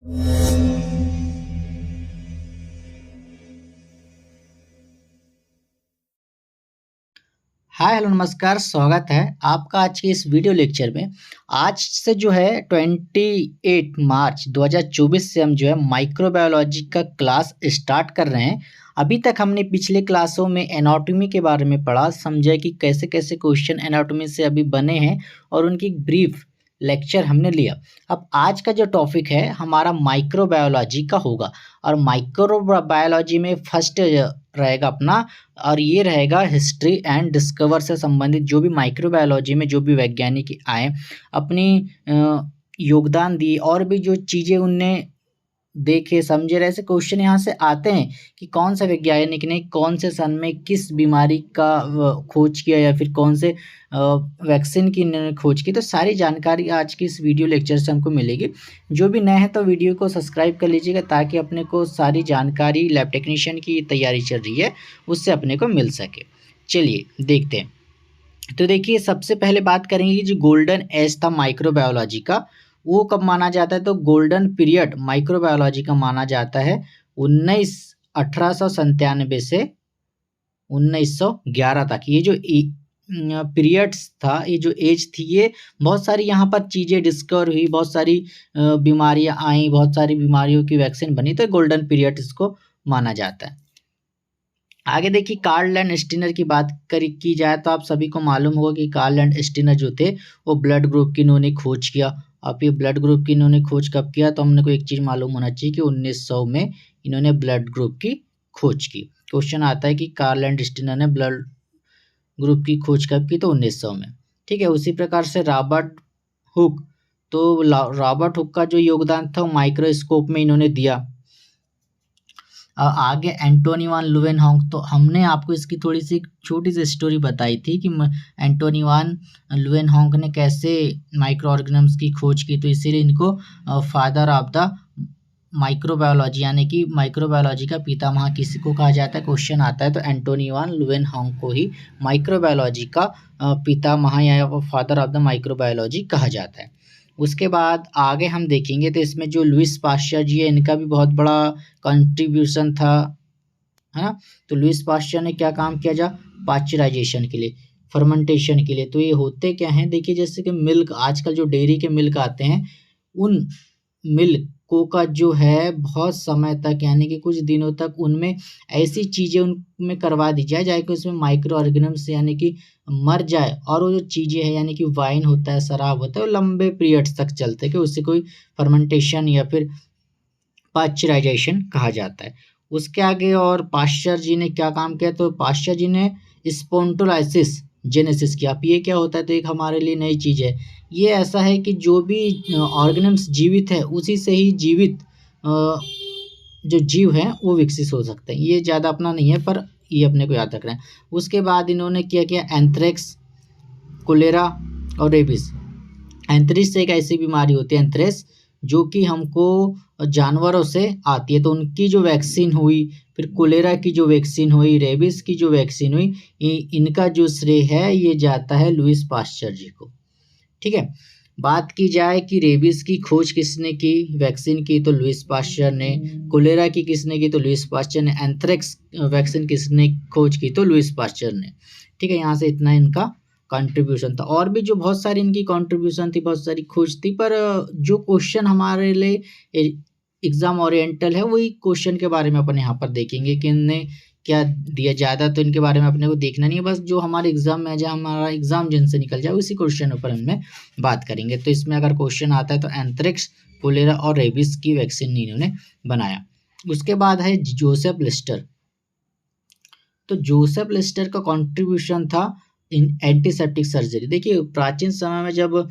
Hi hello नमस्कार, स्वागत है आपका आज के इस वीडियो लेक्चर में। आज से जो है 28 मार्च 2024 से हम जो है माइक्रोबायोलॉजी का क्लास स्टार्ट कर रहे हैं। अभी तक हमने पिछले क्लासों में एनाटॉमी के बारे में पढ़ा, समझा कि कैसे कैसे क्वेश्चन एनाटॉमी से अभी बने हैं और उनकी ब्रीफ लेक्चर हमने लिया। अब आज का जो टॉपिक है हमारा माइक्रोबायोलॉजी का होगा और माइक्रोबायोलॉजी में फर्स्ट रहेगा अपना, और ये रहेगा हिस्ट्री एंड डिस्कवर से संबंधित जो भी माइक्रोबायोलॉजी में जो भी वैज्ञानिक आए, अपनी योगदान दिए और भी जो चीज़ें उनने देखे समझे रहे, ऐसे क्वेश्चन यहाँ से आते हैं कि कौन सा वैज्ञानिक ने कौन से सन में किस बीमारी का खोज किया या फिर कौन से वैक्सीन की इन्होंने खोज की। तो सारी जानकारी आज की इस वीडियो लेक्चर से हमको मिलेगी। जो भी नए हैं तो वीडियो को सब्सक्राइब कर लीजिएगा ताकि अपने को सारी जानकारी लैब टेक्नीशियन की तैयारी चल रही है उससे अपने को मिल सके। चलिए देखते हैं। तो देखिए, सबसे पहले बात करेंगे कि जो गोल्डन एज था माइक्रोबायोलॉजी का वो कब माना जाता है। तो गोल्डन पीरियड माइक्रोबायोलॉजी का माना जाता है 1897 से 1911 तक। ये जो पीरियड्स था, ये जो एज थी, ये बहुत सारी यहाँ पर चीज़ें डिस्कवर हुई, बहुत सारी बीमारियाँ आई, बहुत सारी बीमारियों की वैक्सीन बनी, तो गोल्डन पीरियड इसको माना जाता है। आगे देखिए, कार्ल एंड स्टिनर की बात की जाए तो आप सभी को मालूम होगा कि कार्ल एंड स्टिनर जो थे वो ब्लड ग्रुप की इन्होंने खोज किया। अब ये ब्लड ग्रुप की इन्होंने खोज कब किया, तो हमने को एक चीज़ मालूम होना चाहिए कि 1900 में इन्होंने ब्लड ग्रुप की खोज की। क्वेश्चन आता है कि कार्ल एंड स्टिनर ने ब्लड ग्रुप की खोज कब की, तो 1900 में। ठीक है। उसी प्रकार से रॉबर्ट हुक, तो रॉबर्ट हुक का जो योगदान था वो माइक्रोस्कोप में इन्होंने दिया। आगे एंटोनी वान लुवेनहॉन्ग, तो हमने आपको इसकी थोड़ी सी छोटी सी स्टोरी बताई थी कि एंटोनी वान लुवेनहॉन्ग ने कैसे माइक्रो ऑर्गेनिम्स की खोज की, तो इसीलिए इनको फादर ऑफ द माइक्रोबायोलॉजी यानी कि माइक्रोबायोलॉजी का पितामह किसी को कहा जाता है। क्वेश्चन आता है तो एंटोनी वान लुवेनहॉन्ग को ही माइक्रोबायोलॉजी का पितामह या फादर ऑफ द माइक्रोबायोलॉजी कहा जाता है। उसके बाद आगे हम देखेंगे तो इसमें जो लुइस पास्चर जी है, इनका भी बहुत बड़ा कंट्रीब्यूशन था, है ना। तो लुइस पास्चर ने क्या काम किया जा पाश्चराइजेशन के लिए, फर्मेंटेशन के लिए। तो ये होते क्या हैं, देखिए जैसे कि मिल्क, आजकल जो डेयरी के मिल्क आते हैं, उन मिल्क को का जो है बहुत समय तक यानी कि कुछ दिनों तक उनमें ऐसी चीज़ें उनमें करवा दी जाए कि उसमें माइक्रो ऑर्गेनिम्स यानी कि मर जाए, और वो जो चीज़ें हैं यानी कि वाइन होता है, शराब होता है, वो लंबे पीरियड्स तक चलते हैं, कि उससे कोई फर्मेंटेशन या फिर पाश्चराइजेशन कहा जाता है। उसके आगे और पास्चर जी ने क्या काम किया, तो पास्चर जी ने स्पोंटोलाइसिस जेनेसिस किया। अब ये क्या होता है, तो एक हमारे लिए नई चीज़ है। ये ऐसा है कि जो भी ऑर्गेनिम्स जीवित है उसी से ही जीवित जो जीव हैं वो विकसित हो सकते हैं। ये ज़्यादा अपना नहीं है पर ये अपने को याद रखना है। उसके बाद इन्होंने क्या किया, एंथ्रेक्स, कोलेरा और रेबीज। एंथ्रेक्स एक ऐसी बीमारी होती है, एंथ्रेक्स, जो कि हमको जानवरों से आती है, तो उनकी जो वैक्सीन हुई, फिर कोलेरा की जो वैक्सीन हुई, रेबीज की जो वैक्सीन हुई, इनका जो श्रेय है ये जाता है लुइस पास्चर जी को। ठीक है। बात की जाए कि रेबीज की खोज किसने की, वैक्सीन की, तो लुइस पास्चर ने। कोलेरा की किसने की, तो लुइस पास्चर ने। एंथ्रेक्स वैक्सीन किसने खोज की, तो लुइस पास्चर ने। ठीक है। यहाँ से इतना इनका कंट्रीब्यूशन था। और भी जो बहुत सारी इनकी कंट्रीब्यूशन थी, बहुत सारी खोज थी, पर जो क्वेश्चन हमारे लिए एग्जाम ओरिएंटल है वही क्वेश्चन के बारे में अपन यहाँ पर देखेंगे कि इनने क्या दिया। ज़्यादा तो इनके बारे में अपने को देखना नहीं है, बस जो हमारे एग्जाम में जहाँ हमारा एग्जाम जिनसे निकल जाए उसी क्वेश्चन ऊपर हमने बात करेंगे। तो इसमें अगर क्वेश्चन आता है तो एंथ्रेक्स, कोलेरा और रेबीज की वैक्सीन इन्होंने बनाया। उसके बाद है जोसेफ लिस्टर। तो जोसेफ लिस्टर का कंट्रीब्यूशन था इन एंटीसेप्टिक सर्जरी। देखिए प्राचीन समय में जब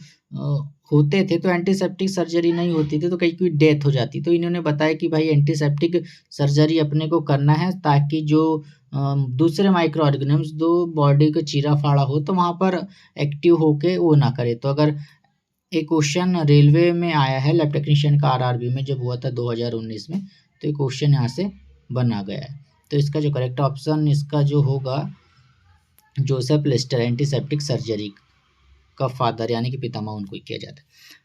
होते थे तो एंटीसेप्टिक सर्जरी नहीं होती थी, तो कहीं कोई डेथ हो जाती, तो इन्होंने बताया कि भाई एंटीसेप्टिक सर्जरी अपने को करना है ताकि जो दूसरे माइक्रो ऑर्गेनिम्स दो बॉडी को चीरा फाड़ा हो तो वहाँ पर एक्टिव होके वो ना करे। तो अगर एक क्वेश्चन रेलवे में आया है, लैब टेक्नीशियन का आरआरबी में जब हुआ था 2019 में, तो ये क्वेश्चन यहाँ से बना गया है। तो इसका जो करेक्ट ऑप्शन इसका जो होगा जोसेफ लिस्टर, एंटीसेप्टिक सर्जरी का फादर यानी कि पितामह उनको किया जाता है।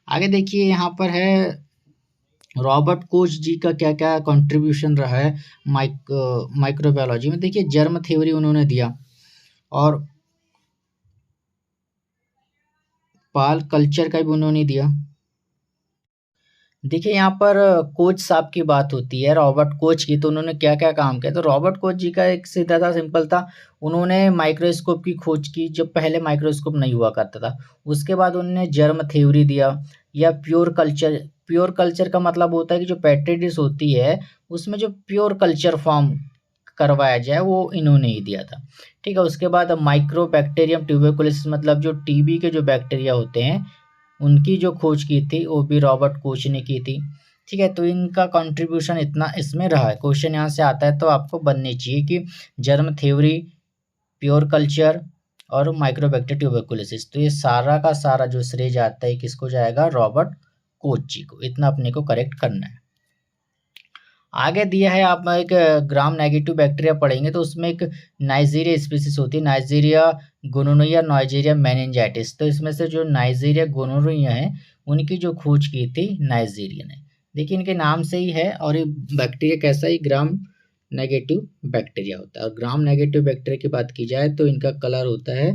आगे देखिए यहाँ पर है रॉबर्ट कोच जी का क्या क्या कंट्रीब्यूशन रहा है माइक्रोबायोलॉजी में। देखिए जर्म थ्योरी उन्होंने दिया, और पाल कल्चर का भी उन्होंने दिया। देखिए यहाँ पर कोच साहब की बात होती है, रॉबर्ट कोच की, तो उन्होंने क्या क्या काम किया। तो रॉबर्ट कोच जी का एक सीधा था, सिंपल था, उन्होंने माइक्रोस्कोप की खोज की जब पहले माइक्रोस्कोप नहीं हुआ करता था। उसके बाद उन्होंने जर्म थ्योरी दिया, या प्योर कल्चर। प्योर कल्चर का मतलब होता है कि जो पेट्री डिश होती है उसमें जो प्योर कल्चर फॉर्म करवाया जाए वो इन्होंने ही दिया था। ठीक है, उसके बाद माइक्रो बैक्टीरियम ट्यूबरकुलोसिस, मतलब जो टीबी के जो बैक्टीरिया होते हैं उनकी जो खोज की थी वो भी रॉबर्ट कोच ने की थी। ठीक है, तो इनका कंट्रीब्यूशन इतना इसमें रहा है। क्वेश्चन यहाँ से आता है तो आपको बननी चाहिए कि जर्म थ्योरी, प्योर कल्चर और माइक्रोबैक्टीरिया ट्यूबरकुलोसिस, तो ये सारा का सारा जो श्रेय जाता है किसको जाएगा, रॉबर्ट कोच जी को। इतना अपने को करेक्ट करना है। आगे दिया है, आप एक ग्राम नेगेटिव बैक्टीरिया पढ़ेंगे तो उसमें एक नाइजीरिया स्पीसीज होती है, नाइजीरिया गोनोरिया, नाइजीरिया मेनिंजाइटिस। तो इसमें से जो नाइजीरिया गोनोरिया है उनकी जो खोज की थी नाइजीरिया ने। देखिए इनके नाम से ही है, और ये बैक्टीरिया कैसा ही ग्राम नेगेटिव बैक्टीरिया होता है। और ग्राम नेगेटिव बैक्टीरिया की बात की जाए तो इनका कलर होता है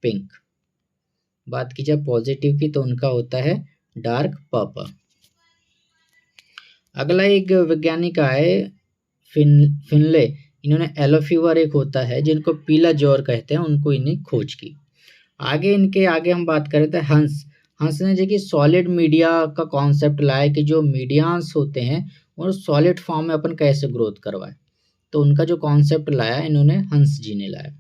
पिंक। बात की जाए पॉजिटिव की तो उनका होता है डार्क पर्पल। अगला एक वैज्ञानिक आए फिनले, इन्होंने येलो फीवर एक होता है जिनको पीला ज्वर कहते हैं, उनको इन्हें खोज की। आगे इनके आगे हम बात करें तो हंस, हंस ने देखिए सॉलिड मीडिया का कॉन्सेप्ट लाया कि जो मीडियास होते हैं वो सॉलिड फॉर्म में अपन कैसे ग्रोथ करवाए, तो उनका जो कॉन्सेप्ट लाया इन्होंने हंस जी ने लाया।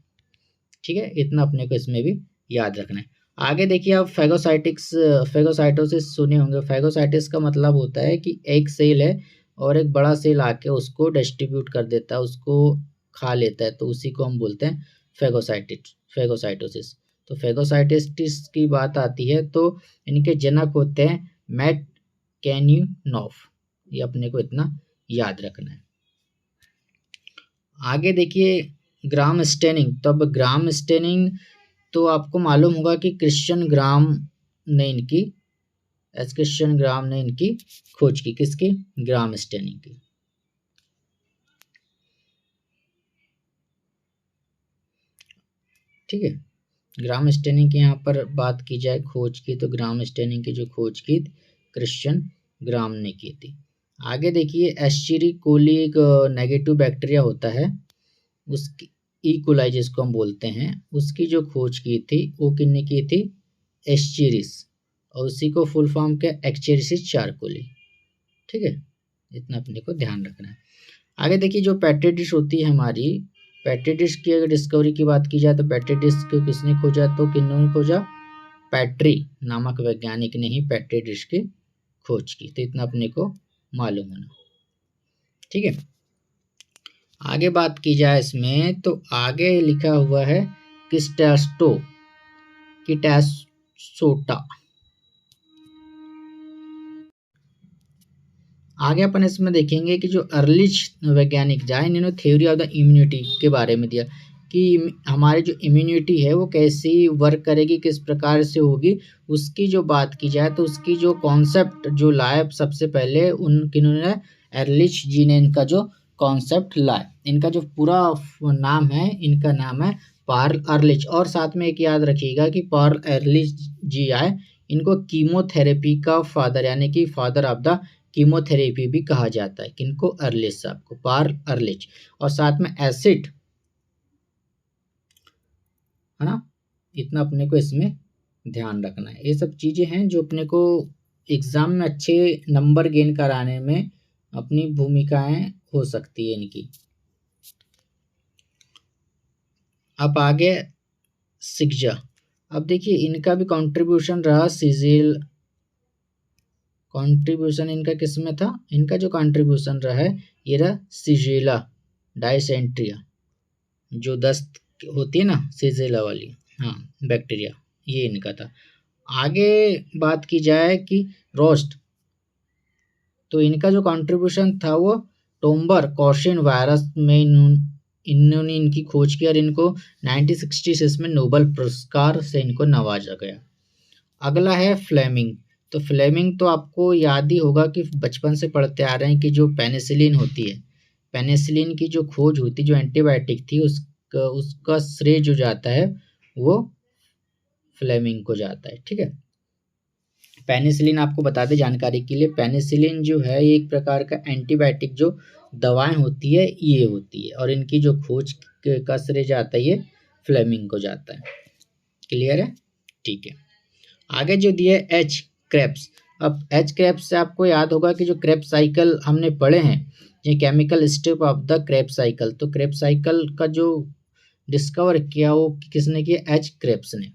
ठीक है, इतना अपने को इसमें भी याद रखना है। आगे देखिए आप फेगोसाइटोसिस सुने होंगे। फेगोसाइटिस का मतलब होता है कि एक सेल है और एक बड़ा सेल आके उसको डिस्ट्रीब्यूट कर देता है, उसको खा लेता है, तो उसी को हम बोलते हैं फेगोसाइटोसिस। तो फेगोसाइटिस की बात आती है तो इनके जनक होते हैं मैट कैन्यूनॉफ। ये अपने को इतना याद रखना है। आगे देखिए ग्राम स्टेनिंग। तो अब ग्राम स्टेनिंग तो आपको मालूम होगा कि क्रिश्चियन ग्राम ने इनकी खोज की। किसकी? ग्राम स्टेनिंग की। ठीक है, ग्राम स्टेनिंग की यहाँ पर बात की जाए खोज की, तो ग्राम स्टेनिंग की जो खोज की क्रिश्चियन ग्राम ने की थी। आगे देखिए एस्चेरी कोली एक नेगेटिव बैक्टीरिया होता है, उसकी ई. जिसको हम बोलते हैं, उसकी जो खोज की थी वो किसने की थी? एस्चेरिस, और उसी को फुल फॉर्म क्या? एक्चेरिसिस चारकोली। ठीक है, इतना अपने को ध्यान रखना है। आगे देखिए जो पेट्री डिश होती है हमारी, पेट्री डिश की अगर डिस्कवरी की बात की जाए तो पेट्री डिश को किसने खोजा? तो किन्होंने खोजा? पैट्री नामक वैज्ञानिक ने ही पेट्री डिश की खोज की। तो इतना अपने को मालूम होना। ठीक है, आगे बात की जाए इसमें तो आगे लिखा हुआ है किटासोटा। आगे अपन इसमें देखेंगे कि जो अर्लिच वैज्ञानिक जाए इन्होंने थ्योरी ऑफ द इम्यूनिटी के बारे में दिया कि हमारी जो इम्यूनिटी है वो कैसी वर्क करेगी, किस प्रकार से होगी। उसकी जो बात की जाए तो उसकी जो कॉन्सेप्ट जो लाए सबसे पहले किन्होंने अर्लिच जी ने इनका जो कॉन्सेप्ट लाए। इनका जो पूरा नाम है, इनका नाम है पार्ल अर्लिच। और साथ में एक याद रखिएगा कि पार्ल अर्लिच जी आए, इनको कीमोथेरेपी का फादर यानी कि फादर ऑफ द कीमोथेरेपी भी कहा जाता है। किनको? अर्लिच साहब को, पार्ल अर्लिच। और साथ में एसिड, है ना, इतना अपने को इसमें ध्यान रखना है। ये सब चीजें हैं जो अपने को एग्जाम में अच्छे नंबर गेन कराने में अपनी भूमिकाएं हो सकती है इनकी। अब आगे सिग्जा। अब देखिए इनका भी कंट्रीब्यूशन रहा सीजिल। कंट्रीब्यूशन इनका किस में था? इनका जो कंट्रीब्यूशन रहा है ये रहा सिजिला डायसेंट्रिया, जो दस्त होती है ना सिजिला वाली, हाँ बैक्टीरिया, ये इनका था। आगे बात की जाए कि रोस्ट, तो इनका जो कंट्रीब्यूशन था वो टोम्बर कॉशिन वायरस में इन्होंने इनकी खोज की और इनको 1966 में नोबेल पुरस्कार से इनको नवाजा गया। अगला है फ्लेमिंग। तो फ्लेमिंग तो आपको याद ही होगा कि बचपन से पढ़ते आ रहे हैं कि जो पेनिसिलिन होती है, पेनिसिलिन की जो खोज हुई थी, जो एंटीबायोटिक थी, उसका श्रेय जो जाता है वो फ्लेमिंग को जाता है। ठीक है, पेनिसिलिन आपको बता दें जानकारी के लिए, पेनिसिलिन जो है ये एक प्रकार का एंटीबायोटिक जो दवाएं होती है ये होती है, और इनकी जो खोज का श्रेय जाता है ये फ्लेमिंग को जाता है। क्लियर है? ठीक है, आगे जो दिया है एच क्रेब्स। अब एच क्रेब्स से आपको याद होगा कि जो क्रेब्स साइकिल हमने पढ़े हैं, ये chemical step of the Krebs cycle, तो क्रेब्स साइकिल का जो डिस्कवर किया वो किसने किया? एच क्रेब्स ने।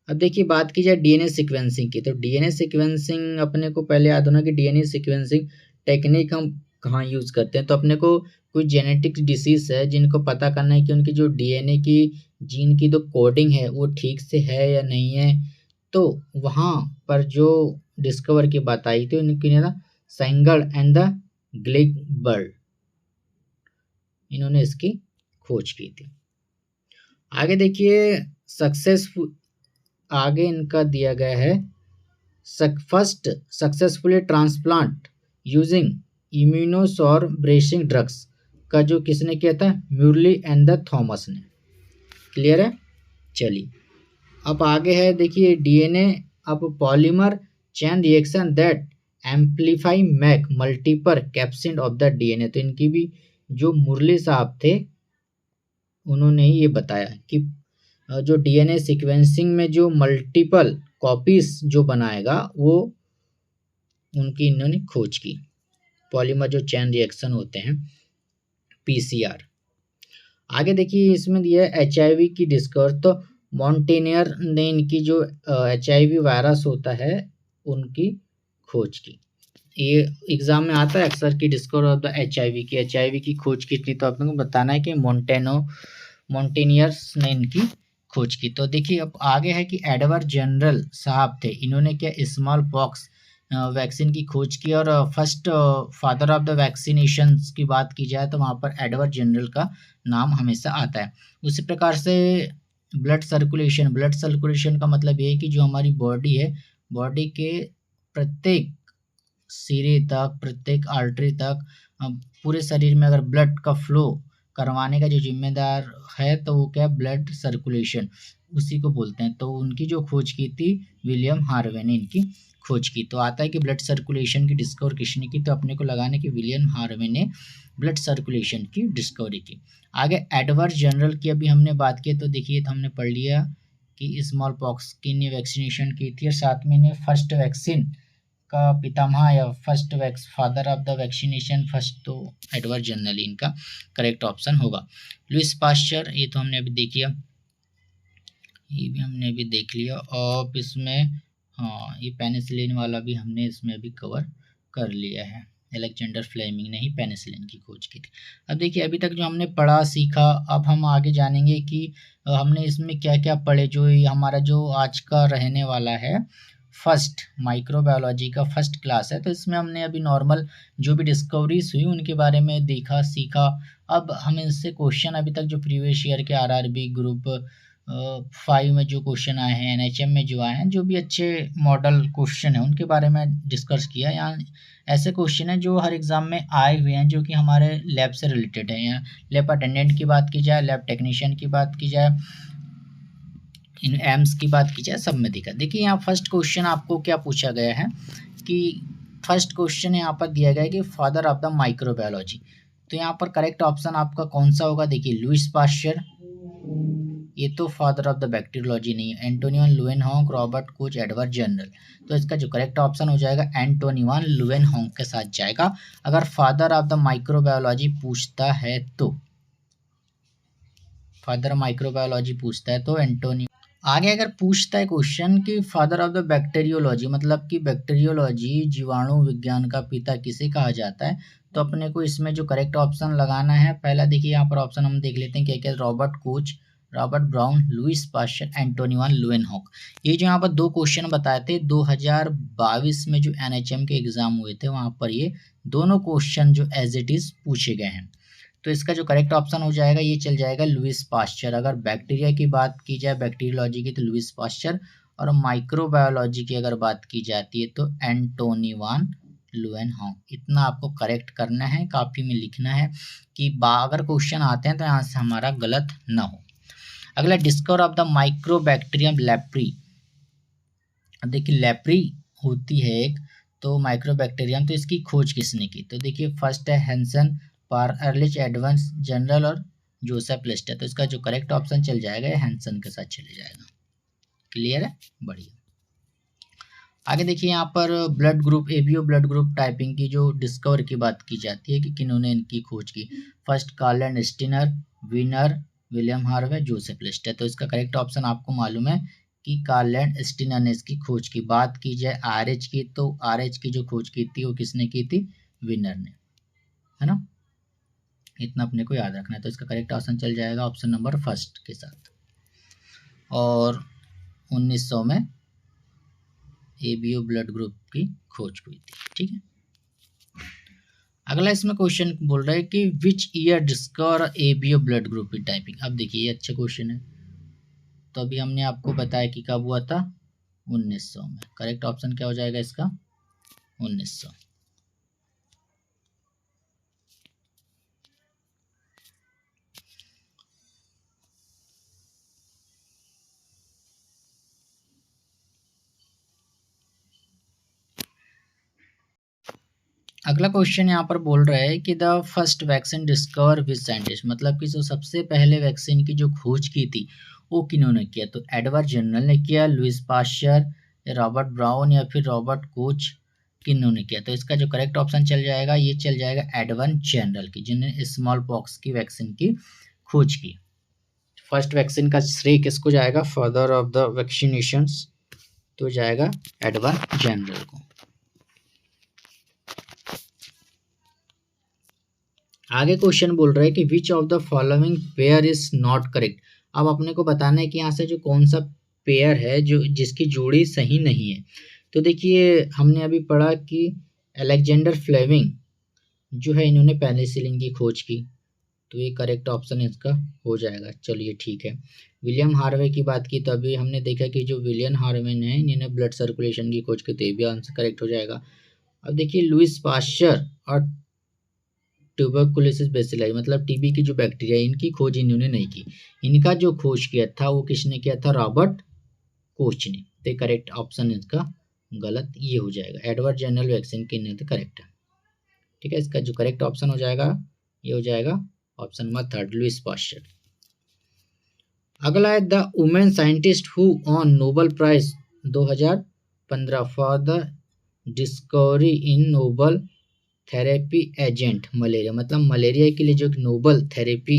अब देखिए बात की जाए डीएनए सीक्वेंसिंग की, तो डीएनए सीक्वेंसिंग अपने को पहले याद होना कि डीएनए सीक्वेंसिंग टेक्निक हम कहाँ यूज़ करते हैं। तो अपने को कोई जेनेटिक डिसीज है जिनको पता करना है कि उनकी जो डीएनए की जीन की जो कोडिंग है वो ठीक से है या नहीं है, तो वहाँ पर जो डिस्कवर की बात आई थी उनकी ना सेंगर एंड द ग्लिकबर्ड, इन्होंने इसकी खोज की थी। आगे देखिए सक्सेसफुल, आगे इनका दिया गया है first successfully transplant using immunosuppression drugs का जो किसने किया था? म्यूरली एंड द थॉमस ने। क्लियर है? चलिए अब आगे है देखिए डीएनए अब polymer chain reaction that amplify make multiple capsid of the DNA. तो इनकी भी जो मुरली साहब थे उन्होंने ये बताया कि जो डीएनए सीक्वेंसिंग में जो मल्टीपल कॉपीज जो बनाएगा वो उनकी इन्होंने खोज की, पॉलीमर जो चेन रिएक्शन होते हैं पीसीआर। आगे देखिए इसमें दिया है एचआईवी की डिस्कवर, तो मॉन्टेनियर ने इनकी जो एचआईवी वायरस होता है उनकी खोज की। ये एग्जाम में आता है अक्सर की डिस्कवर ऑफ द एचआईवी की खोज की थी, तो आप लोगों को बताना है कि मॉन्टेनियर्स ने इनकी खोज की। तो देखिए अब आगे है कि एडवर्ड जनरल साहब थे, इन्होंने क्या स्मॉल पॉक्स वैक्सीन की खोज की, और first father of the vaccination की बात की जाए तो वहाँ पर एडवर्ड जनरल का नाम हमेशा आता है। उसी प्रकार से ब्लड सर्कुलेशन का मतलब ये है कि जो हमारी बॉडी है, बॉडी के प्रत्येक सिरे तक, प्रत्येक आर्टरी तक, पूरे शरीर में अगर ब्लड का फ्लो करवाने का जो जिम्मेदार है तो वो क्या? ब्लड सर्कुलेशन, उसी को बोलते हैं। तो उनकी जो खोज की थी विलियम हार्वे ने इनकी खोज की। तो आता है कि ब्लड सर्कुलेशन की डिस्कवर किसने की? तो अपने को लगाने की विलियम हार्वे ने ब्लड सर्कुलेशन की डिस्कवरी की। आगे एडवर्ड जनरल की अभी हमने बात की, तो देखिए तो हमने पढ़ लिया कि स्मॉल पॉक्स की ने वैक्सीनेशन की थी, और साथ में ने फर्स्ट वैक्सीन का पितामह या first father of the vaccination first, तो एडवर्ड जनरल इनका करेक्ट ऑप्शन होगा। लुइस पास्चर, ये तो हमने अभी देख लिया, ये भी हमने अभी देख लिया। और इसमें हाँ ये पेनिसिलिन वाला भी हमने इसमें अभी कवर कर लिया है। अलेक्जेंडर फ्लेमिंग ने ही पेनिसिलिन की खोज की थी। अब देखिए अभी तक जो हमने पढ़ा सीखा, अब हम आगे जानेंगे कि हमने इसमें क्या क्या पढ़े। जो हमारा जो आज का रहने वाला है फर्स्ट माइक्रोबायोलॉजी का फर्स्ट क्लास है, तो इसमें हमने अभी नॉर्मल जो भी डिस्कवरीज हुई उनके बारे में देखा सीखा। अब हम इनसे क्वेश्चन अभी तक जो प्रीवियस ईयर के आरआरबी ग्रुप 5 में जो क्वेश्चन आए हैं, एनएचएम में जो आए हैं, जो भी अच्छे मॉडल क्वेश्चन हैं उनके बारे में डिस्कस किया। यहाँ ऐसे क्वेश्चन हैं जो हर एग्ज़ाम में आए हुए हैं जो कि हमारे लैब से रिलेटेड है। यहाँ लैब अटेंडेंट की बात की जाए, लैब टेक्नीशियन की बात की जाए, इन एम्स की बात की जाए, सब में दिखा। देखिए यहाँ फर्स्ट क्वेश्चन आपको क्या पूछा गया है कि फर्स्ट क्वेश्चन यहाँ पर दिया गया है कि फादर ऑफ द माइक्रोबायोलॉजी। तो यहाँ पर करेक्ट ऑप्शन आपका कौन सा होगा? देखिए लुइस पास्चर, ये तो फादर ऑफ द बैक्टीरियोलॉजी नहीं है। एंटोनियन लुवेनहॉन्ग, रॉबर्ट कोच, एडवर्ड जनरल। तो इसका जो करेक्ट ऑप्शन हो जाएगा एंटोनियन लुवेनहॉन्ग के साथ जाएगा अगर फादर ऑफ द माइक्रोबायोलॉजी पूछता है तो। फादर माइक्रोबायोलॉजी पूछता है तो एंटोनियन। आगे अगर पूछता है क्वेश्चन कि फादर ऑफ द बैक्टीरियोलॉजी, मतलब कि बैक्टीरियोलॉजी जीवाणु विज्ञान का पिता किसे कहा जाता है, तो अपने को इसमें जो करेक्ट ऑप्शन लगाना है, पहला देखिए यहाँ पर ऑप्शन हम देख लेते हैं क्या क्या। Robert Koch, Robert Brown, Louis Pasteur, Antonie Leeuwenhoek. ये जो यहाँ पर दो क्वेश्चन बताए थे 2022 में जो एनएचएम के एग्जाम हुए थे वहाँ पर ये दोनों क्वेश्चन जो एज इट इज पूछे गए हैं। तो इसका जो करेक्ट ऑप्शन हो जाएगा ये चल जाएगा लुईस पास्चर। अगर बैक्टीरिया की बात की जाए, बैक्टीरियोलॉजी की, तो लुईस पास्चर, और माइक्रोबायोलॉजी की अगर बात की जाती है तो एंटोनी वान लुएनहॉन्ग। इतना आपको करेक्ट करना है, कॉपी में लिखना है कि अगर क्वेश्चन आते हैं तो यहाँ से हमारा गलत ना हो। अगला, discover of the mycobacterium leprae. देखिए लेप्री होती है एक तो माइक्रोबैक्टीरियम, तो इसकी खोज किसने की? तो देखिए फर्स्ट है हैंसन, पार अर्लिच, एडवर्ड जनरल और जोसेफ लिस्टर। तो इसका जो करेक्ट ऑप्शन चल जाएगा ये हैंसन के साथ चले जाएगा। क्लियर है? बढ़िया। आगे देखिए यहाँ पर blood group, ABO blood group typing की जो डिस्कवर की बात की जाती है कि किन्होंने इनकी खोज की। First Karl Landsteiner, winner, William Harvey, Joseph Lister. तो इसका करेक्ट ऑप्शन आपको मालूम है कि कार्ल एंड स्टिनर ने इसकी खोज की। बात की जाए आरएच की, तो आरएच की जो खोज की थी वो किसने की थी? विनर ने, है ना। इतना अपने को याद रखना है। तो इसका करेक्ट ऑप्शन चल जाएगा ऑप्शन नंबर फर्स्ट के साथ। और 1900 में एबीओ ब्लड ग्रुप की खोज हुई थी। ठीक है। अगला इसमें क्वेश्चन बोल रहा है कि which year discover ABO blood group की टाइपिंग। अब देखिए ये अच्छा क्वेश्चन है। तो अभी हमने आपको बताया कि कब हुआ था? 1900 में। करेक्ट ऑप्शन क्या हो जाएगा इसका? 1900। अगला क्वेश्चन यहाँ पर बोल रहा है कि the first vaccine discover with scientist, मतलब कि जो सबसे पहले वैक्सीन की जो खोज की थी वो किन्होंने किया? तो एडवर्ड जनरल ने किया, लुईस पास्चर, रॉबर्ट ब्राउन, या फिर रॉबर्ट कोच, किन्होंने किया? तो इसका जो करेक्ट ऑप्शन चल जाएगा ये चल जाएगा एडवर्ड जनरल की, जिन्होंने स्मॉल पॉक्स की वैक्सीन की खोज की। फर्स्ट वैक्सीन का श्रेय किसको जाएगा? फादर ऑफ द वैक्सीनेशंस, तो जाएगा एडवर्ड जनरल को। आगे क्वेश्चन बोल रहा है कि which of the following pair is not correct. अब अपने को बताना है कि यहाँ से जो कौन सा पेयर है जो जिसकी जोड़ी सही नहीं है। तो देखिए हमने अभी पढ़ा कि अलेक्जेंडर फ्लेमिंग जो है इन्होंने पेनिसिलिन की खोज की, तो ये करेक्ट ऑप्शन इसका हो जाएगा। चलिए ठीक है। विलियम हार्वे की बात की तो अभी हमने देखा कि जो विलियम हार्वे है इन्होंने ब्लड सर्कुलेशन की खोज की, तो ये भी आंसर करेक्ट हो जाएगा। अब देखिए लुईस पास्चर और ट्यूबरकुलोसिस बेसिलाई, मतलब टीबी की जो बैक्टीरिया इनकी खोज इन्होंने नहीं की। इनका जो खोज किया था वो किसने किया था? रॉबर्ट कोच ने। तो करेक्ट ऑप्शन इसका गलत ये हो जाएगा। एडवर्ड जनरल वैक्सीन की नहीं तो करेक्ट है। ठीक है। इसका जो करेक्ट ऑप्शन हो जाएगा ये हो जाएगा option number third, Louis Pasteur. अगला है the women scientist who won Nobel prize 2015 for the discovery in novel therapy against malaria, मतलब मलेरिया के लिए जो नोबल थेरेपी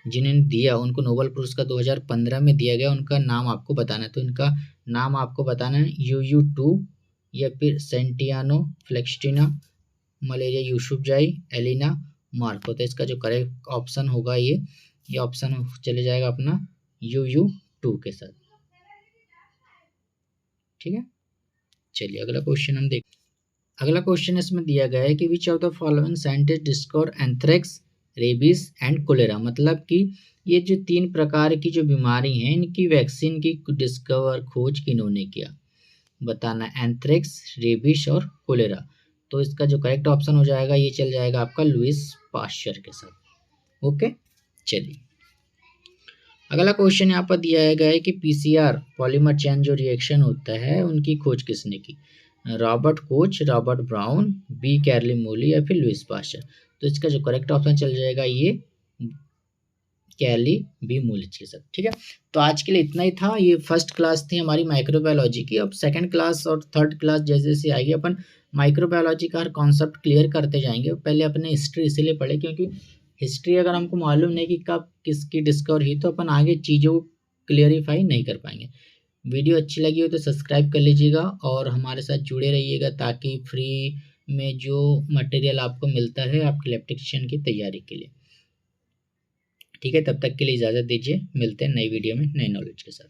जिन्हें दिया उनको नोबेल पुरस्कार 2015 में दिया गया, उनका नाम आपको बताना है। तो इनका नाम आपको बताना है UU2 या फिर सेंटियानो फ्लेक्सटिना, मलेरिया यूसुफजाई, एलिना मार्को। तो इसका जो करेक्ट ऑप्शन होगा ये ऑप्शन चले जाएगा अपना UU2 के साथ। ठीक है। चलिए अगला क्वेश्चन हम देख। अगला क्वेश्चन इसमें दिया गया है कि which of the following scientist discover anthrax, rabies and cholera, मतलब कि ये जो 3 प्रकार की जो बीमारी हैं इनकी वैक्सीन की डिस्कवर खोज किन्होंने किया? बताना, एंथ्रेक्स, रेबीज और कोलेरा। तो इसका जो करेक्ट ऑप्शन हो जाएगा ये चल जाएगा आपका लुईस पास्चर के साथ। ओके। चलिए अगला क्वेश्चन यहाँ पर दिया गया है कि PCR पॉलीमर चेन जो रिएक्शन होता है उनकी खोज किसने की? Robert Koch, Robert Brown, B Kary Mullis या फिर लुईस पास्चर। तो इसका जो करेक्ट ऑप्शन चल जाएगा ये कैरली बी मोलिच के साथ। ठीक है। तो आज के लिए इतना ही था। ये फर्स्ट क्लास थी हमारी माइक्रोबायोलॉजी की। अब सेकंड क्लास और थर्ड क्लास जैसे जैसे आएगी अपन माइक्रोबायोलॉजी का हर कॉन्सेप्ट क्लियर करते जाएंगे। पहले अपने हिस्ट्री इसीलिए पढ़े क्योंकि हिस्ट्री अगर हमको मालूम नहीं कि कब किसकी डिस्कवर हुई तो अपन आगे चीज़ों को क्लियरिफाई नहीं कर पाएंगे। वीडियो अच्छी लगी हो तो सब्सक्राइब कर लीजिएगा और हमारे साथ जुड़े रहिएगा ताकि फ्री में जो मटेरियल आपको मिलता है आपके लैब टेक्नीशियन की तैयारी के लिए। ठीक है। तब तक के लिए इजाज़त दीजिए। मिलते हैं नई वीडियो में नए नॉलेज के साथ।